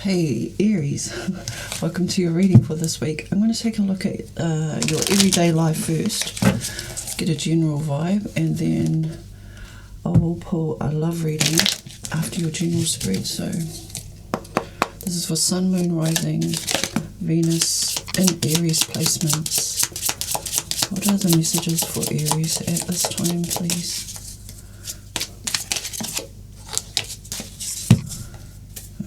Hey Aries, welcome to your reading for this week. I'm going to take a look at your everyday life first, get a general vibe, and then I will pull a love reading after your general spread. So this is for Sun, Moon, Rising, Venus, in Aries placements. What are the messages for Aries at this time, please?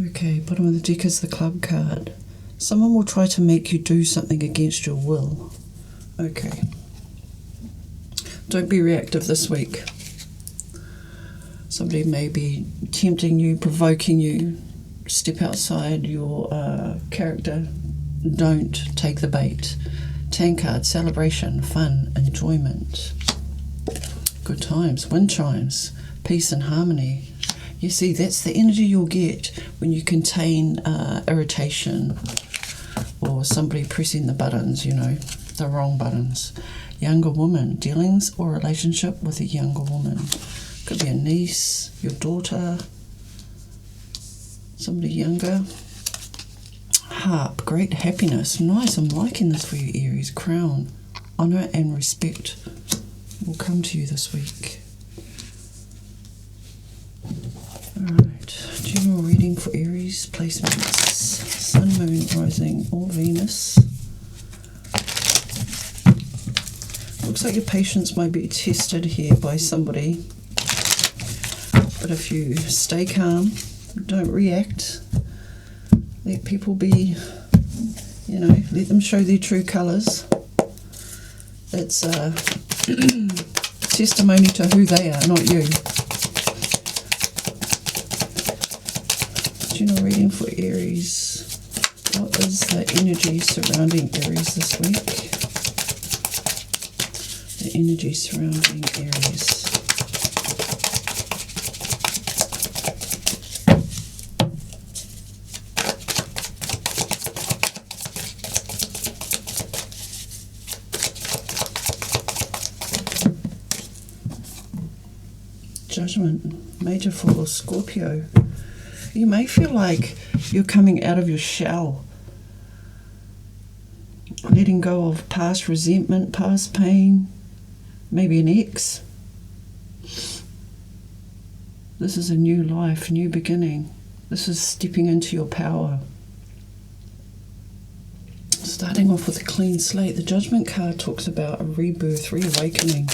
Okay, bottom of the deck is the Club card. Someone will try to make you do something against your will. Okay. Don't be reactive this week. Somebody may be tempting you, provoking you. Step outside your character. Don't take the bait. 10 card, celebration, fun, enjoyment. Good times, wind chimes, peace and harmony. You see, that's the energy you'll get when you contain irritation or somebody pressing the buttons, the wrong buttons. Younger woman, dealings or relationship with a younger woman. Could be a niece, your daughter, somebody younger. Harp, great happiness. Nice, I'm liking this for you, Aries. Crown, honour and respect will come to you this week. Alright, general reading for Aries placements. Sun, Moon, Rising or Venus. Looks like your patience might be tested here by somebody. But if you stay calm, don't react, let people be, let them show their true colours. It's a testimony to who they are, not you. General reading for Aries. What is the energy surrounding Aries this week? The energy surrounding Aries. Judgment, major for Scorpio. You may feel like you're coming out of your shell, letting go of past resentment, past pain, maybe an ex. This is a new life, new beginning. This is stepping into your power. Starting off with a clean slate. The Judgment card talks about a rebirth, reawakening.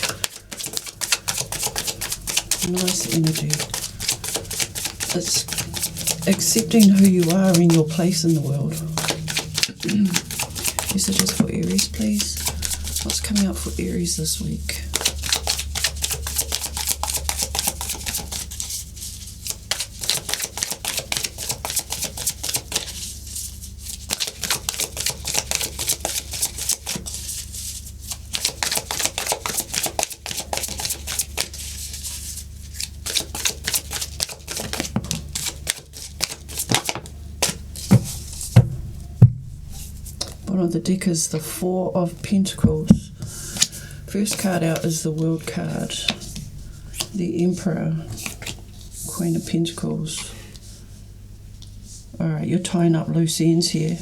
Nice energy. It's accepting who you are in your place in the world. Messages for Aries, please. What's coming up for Aries this week? Bottom of the deck is the Four of Pentacles. First card out is the World card. The Emperor, Queen of Pentacles. Alright, you're tying up loose ends here.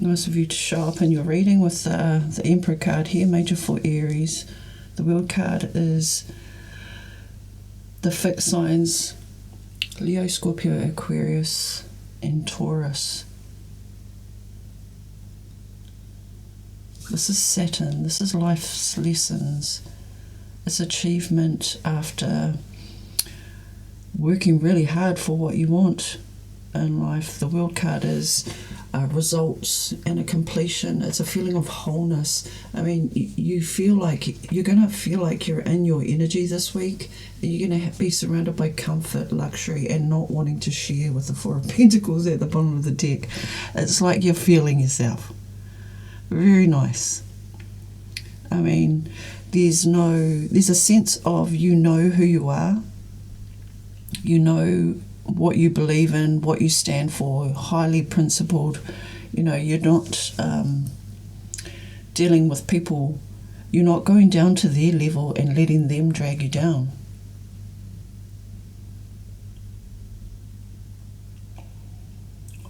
Nice of you to show up in your reading with the Emperor card here, major for Aries. The World card is the fixed signs, Leo, Scorpio, Aquarius, and Taurus. This is Saturn, this is life's lessons. It's achievement after working really hard for what you want in life. The World card is results and a completion. It's a feeling of wholeness. I mean, you feel like you're going to feel like you're in your energy this week. You're going to be surrounded by comfort, luxury, and not wanting to share with the Four of Pentacles at the bottom of the deck. It's like you're feeling yourself. Very nice. I mean, there's a sense of you know who you are. You know what you believe in, what you stand for, highly principled. You're not dealing with people. You're not going down to their level and letting them drag you down.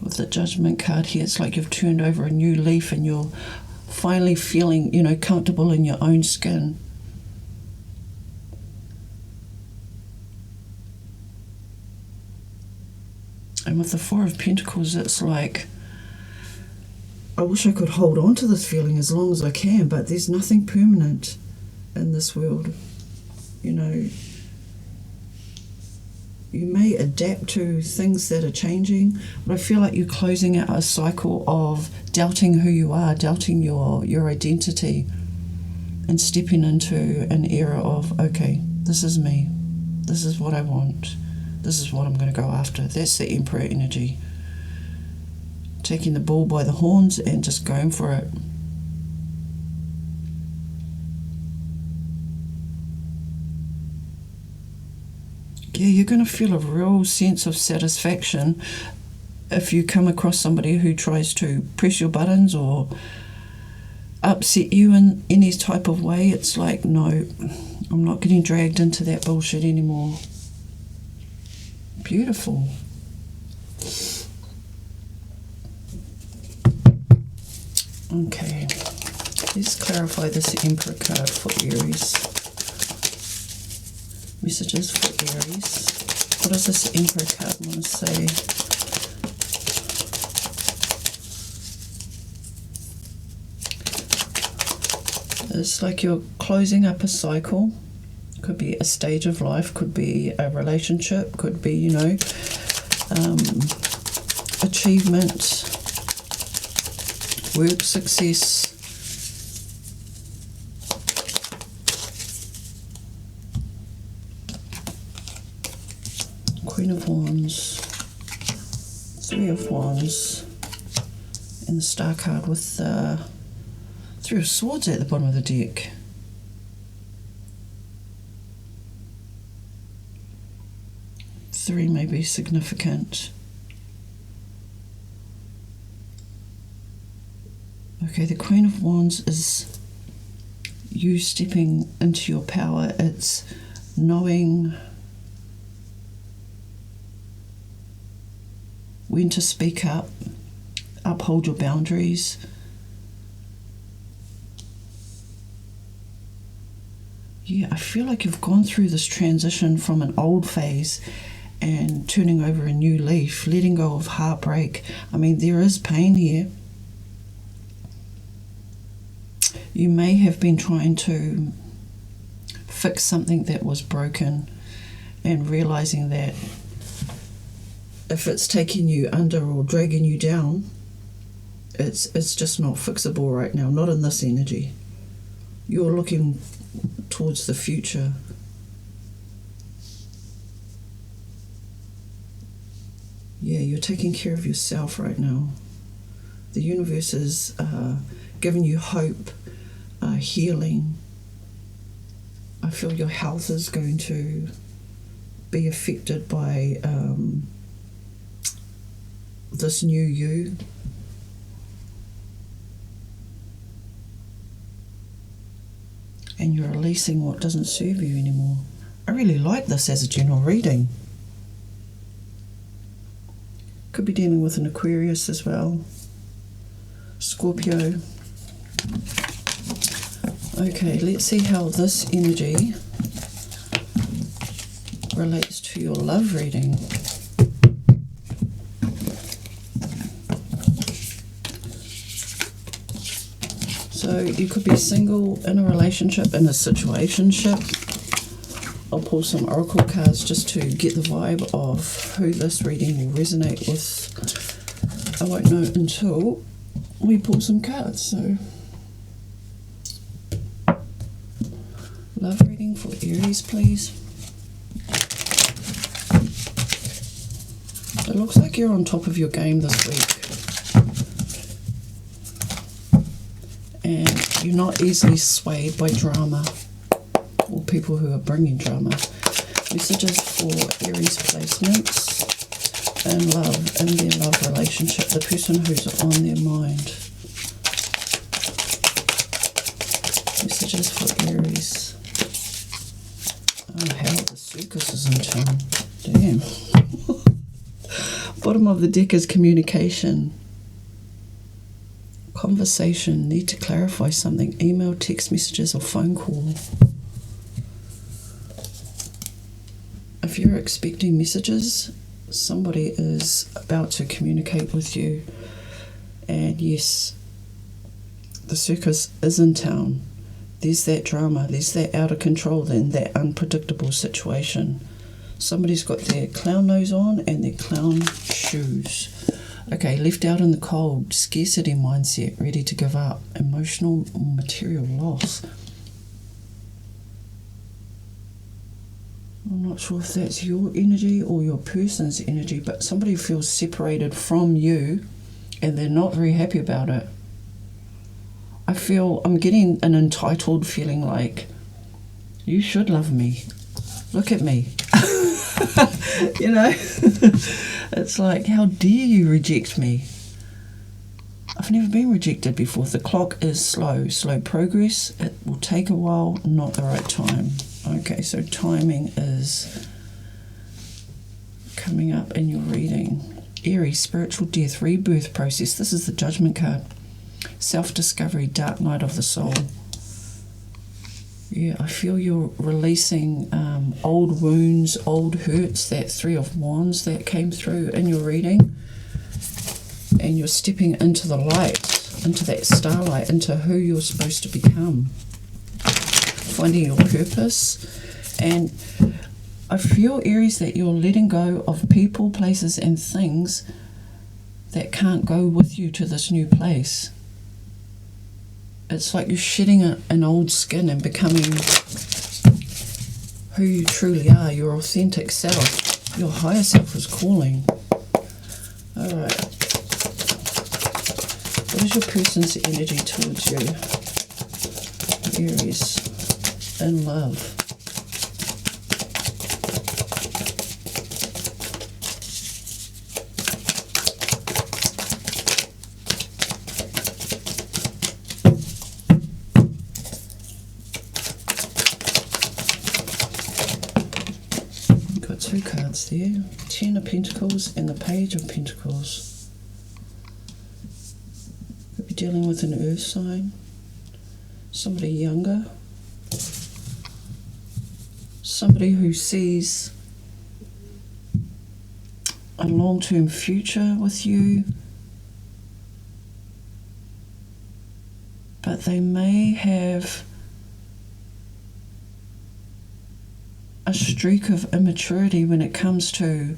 With the Judgment card here, it's like you've turned over a new leaf and you're finally feeling, you know, comfortable in your own skin. And with the Four of Pentacles, it's like, I wish I could hold on to this feeling as long as I can, but there's nothing permanent in this world. You know, you may adapt to things that are changing, but I feel like you're closing out a cycle of doubting who you are, doubting your identity, and stepping into an era of, okay, this is me, this is what I want, this is what I'm going to go after. That's the Emperor energy. Taking the bull by the horns and just going for it. Yeah, you're going to feel a real sense of satisfaction if you come across somebody who tries to press your buttons or upset you in any type of way. It's like, no, I'm not getting dragged into that bullshit anymore. Beautiful. Okay, let's clarify this Emperor card for Aries. Messages for Aries. What does this Emperor card want to say? It's like you're closing up a cycle. Could be a stage of life, could be a relationship, could be, you know, achievement, work success. Queen of Wands, Three of Wands, and the Star card with Three of Swords at the bottom of the deck. Three may be significant. Okay, the Queen of Wands is you stepping into your power. It's knowing when to speak up, uphold your boundaries. Yeah, I feel like you've gone through this transition from an old phase and turning over a new leaf, letting go of heartbreak. I mean, there is pain here. You may have been trying to fix something that was broken and realizing that if it's taking you under or dragging you down, it's just not fixable right now, not in this energy. You're looking towards the future. Yeah, you're taking care of yourself right now. The universe is giving you hope, healing. I feel your health is going to be affected by this new you. And you're releasing what doesn't serve you anymore. I really like this as a general reading. Could be dealing with an Aquarius as well. Scorpio. Okay, let's see how this energy relates to your love reading. So you could be single, in a relationship, in a situationship. I'll pull some oracle cards just to get the vibe of who this reading will resonate with. I won't know until we pull some cards. So, love reading for Aries, please. It looks like you're on top of your game this week. And you're not easily swayed by drama or people who are bringing drama. Messages for Aries placements and love, in their love relationship, the person who's on their mind. Messages for Aries. Oh hell, the circus is in town. Damn. Bottom of the deck is communication. Conversation, need to clarify something. Email, text messages, or phone call. If you're expecting messages, somebody is about to communicate with you. And yes, the circus is in town. There's that drama, there's that out of control, then that unpredictable situation. Somebody's got their clown nose on and their clown shoes. Okay, left out in the cold, scarcity mindset, ready to give up, emotional or material loss. I'm not sure if that's your energy or your person's energy, but somebody feels separated from you and they're not very happy about it. I'm getting an entitled feeling like, you should love me. Look at me. You know, it's like, how dare you reject me? I've never been rejected before. The clock is slow progress. It will take a while, not the right time. Okay, so timing is coming up in your reading. Aries, spiritual death, rebirth process. This is the Judgment card. Self-discovery, dark night of the soul. Yeah, I feel you're releasing old wounds, old hurts, that Three of Wands that came through in your reading. And you're stepping into the light, into that starlight, into who you're supposed to become. Finding your purpose. And I feel, Aries, that you're letting go of people, places and things that can't go with you to this new place. It's like you're shedding an old skin and becoming who you truly are, your authentic self. Your higher self is calling. Alright. What is your person's energy towards you? Aries. In love. Two cards there, Ten of Pentacles and the Page of Pentacles. Could be dealing with an earth sign, somebody younger, somebody who sees a long-term future with you, but they may have a streak of immaturity when it comes to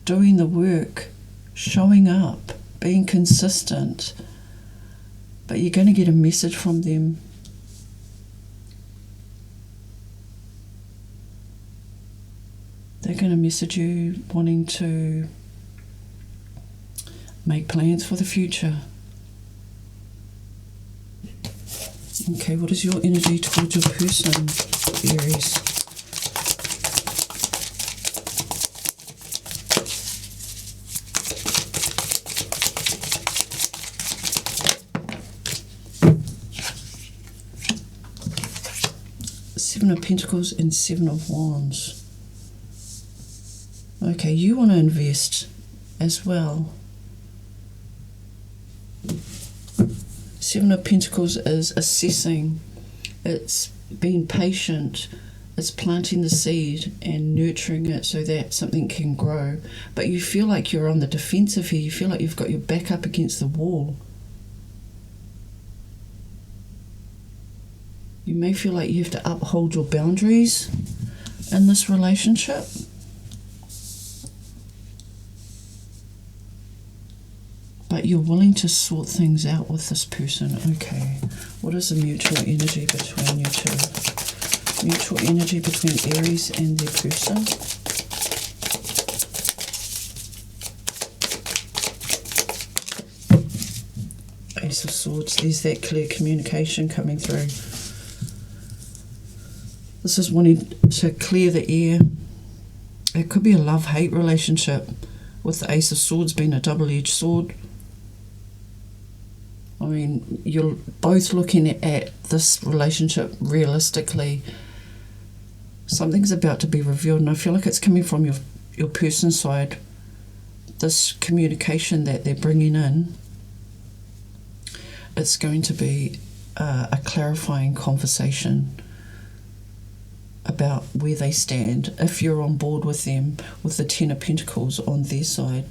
doing the work, showing up, being consistent. But you're going to get a message from them. They're going to message you wanting to make plans for the future. Okay, what is your energy towards your person, Aries? Seven of Pentacles and Seven of Wands. Okay, you want to invest as well. Seven of Pentacles is assessing. It's being patient. It's planting the seed and nurturing it so that something can grow. But you feel like you're on the defensive here. You feel like you've got your back up against the wall. You may feel like you have to uphold your boundaries in this relationship. But you're willing to sort things out with this person. Okay, what is the mutual energy between you two? Mutual energy between Aries and their person. Ace of Swords, there's that clear communication coming through. This is wanting to clear the air. It could be a love-hate relationship with the Ace of Swords being a double-edged sword. I mean, you're both looking at this relationship realistically. Something's about to be revealed, and I feel like it's coming from your person's side. this communication that they're bringing in, it's going to be a clarifying conversation about where they stand, if you're on board with them, with the Ten of Pentacles on their side.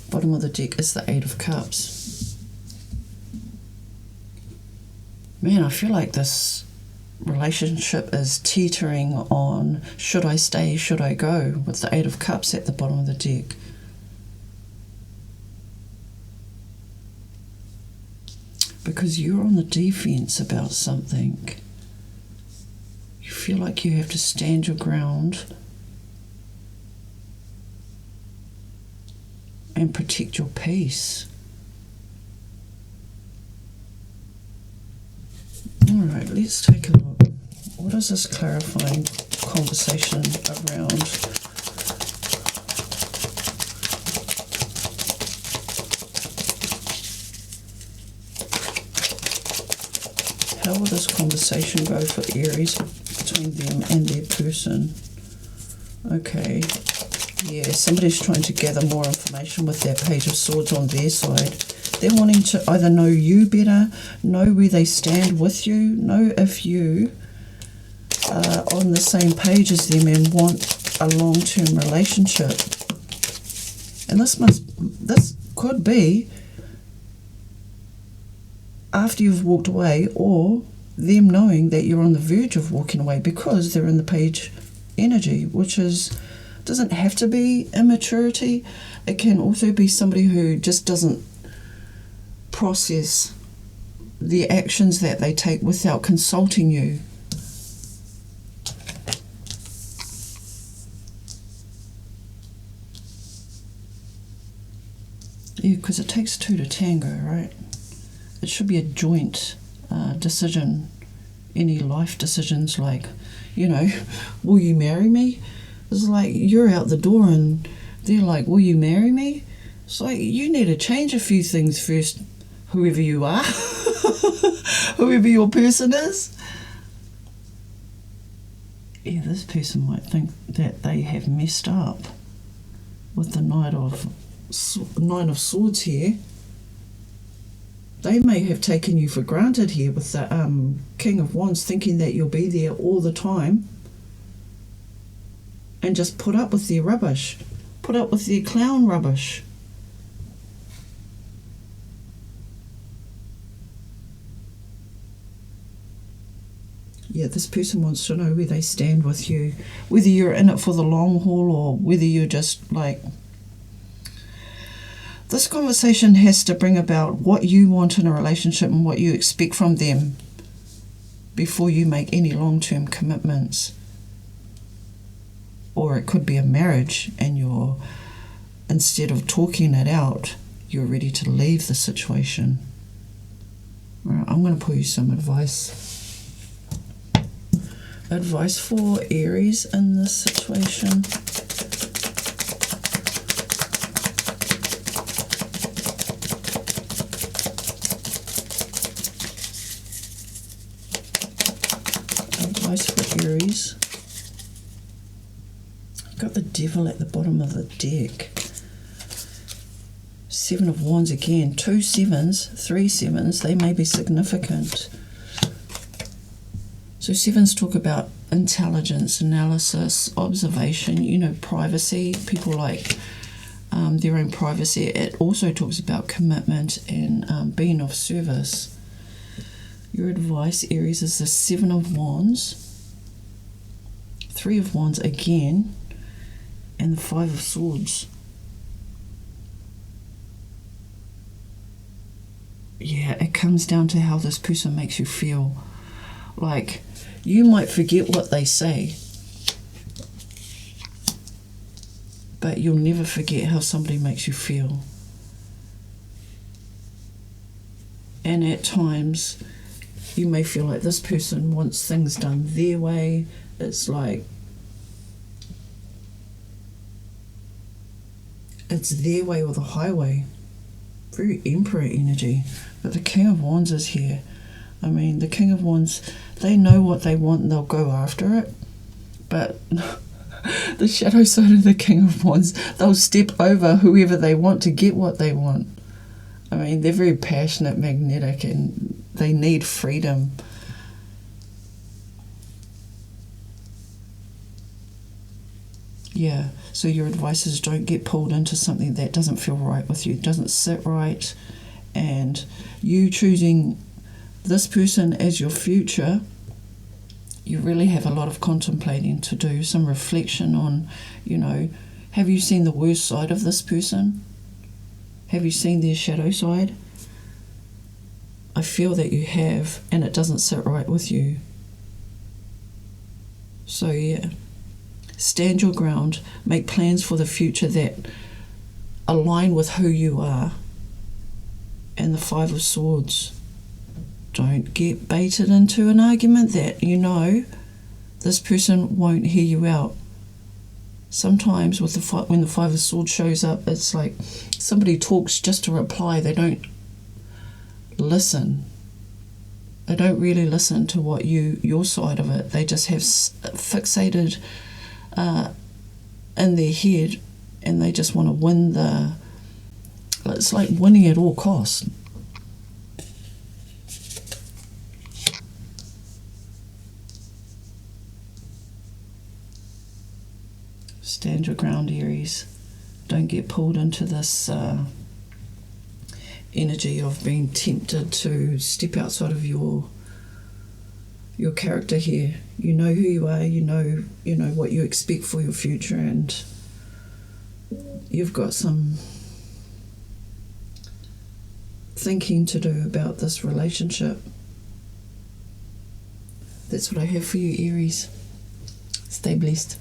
Bottom of the deck is the Eight of Cups. Man, I feel like this relationship is teetering on, should I stay, should I go, with the Eight of Cups at the bottom of the deck. Because you're on the defense about something. You feel like you have to stand your ground and protect your peace. Alright, let's take a look. What is this clarifying conversation around? How will this conversation go for Aries between them and their person? Okay. Yeah, somebody's trying to gather more information with that Page of Swords on their side. They're wanting to either know you better, know where they stand with you, know if you are on the same page as them and want a long-term relationship. And this could be after you've walked away, or them knowing that you're on the verge of walking away, because they're in the Page energy, which doesn't have to be immaturity. It can also be somebody who just doesn't process the actions that they take without consulting you. Yeah, because it takes two to tango, right? It should be a joint decision. Any life decisions, like, you know, will you marry me? It's like you're out the door and they're like, will you marry me? It's like you need to change a few things first, whoever you are, whoever your person is. Yeah, this person might think that they have messed up with the Nine of Swords here. They may have taken you for granted here with the King of Wands, thinking that you'll be there all the time, and just put up with their rubbish, put up with their clown rubbish. Yeah, this person wants to know where they stand with you, whether you're in it for the long haul or whether you're just like... This conversation has to bring about what you want in a relationship and what you expect from them before you make any long-term commitments. Or it could be a marriage and you're, instead of talking it out, you're ready to leave the situation. All right, I'm going to pull you some advice. Advice for Aries in this situation. Advice for Aries. I've got the Devil at the bottom of the deck. Seven of Wands again. 2 sevens, 3 sevens. They may be significant. So sevens talk about intelligence, analysis, observation, you know, privacy. People like their own privacy. It also talks about commitment and being of service. Your advice, Aries, is the 7 of Wands, 3 of Wands again, and the 5 of Swords. Yeah, it comes down to how this person makes you feel. Like, you might forget what they say, but you'll never forget how somebody makes you feel. And at times, you may feel like this person wants things done their way. It's like, it's their way or the highway. Very Emperor energy. But the King of Wands is here. I mean, the King of Wands, they know what they want and they'll go after it. But The shadow side of the King of Wands, they'll step over whoever they want to get what they want. I mean, they're very passionate, magnetic, and they need freedom. Yeah, so your advice is don't get pulled into something that doesn't feel right with you, doesn't sit right, and you choosing this person as your future, you really have a lot of contemplating to do, some reflection on, have you seen the worst side of this person? Have you seen their shadow side? I feel that you have, and it doesn't sit right with you. So yeah, stand your ground, make plans for the future that align with who you are. And the Five of Swords. Don't get baited into an argument that this person won't hear you out. Sometimes when the Five of Swords shows up, it's like somebody talks just to reply. They don't listen. They don't really listen to what your side of it. They just have fixated in their head, and they just want to win it's like winning at all costs. Stand your ground, Aries. Don't get pulled into this energy of being tempted to step outside of your character here. You know who you are, you know what you expect for your future, and you've got some thinking to do about this relationship. That's what I have for you, Aries. Stay blessed.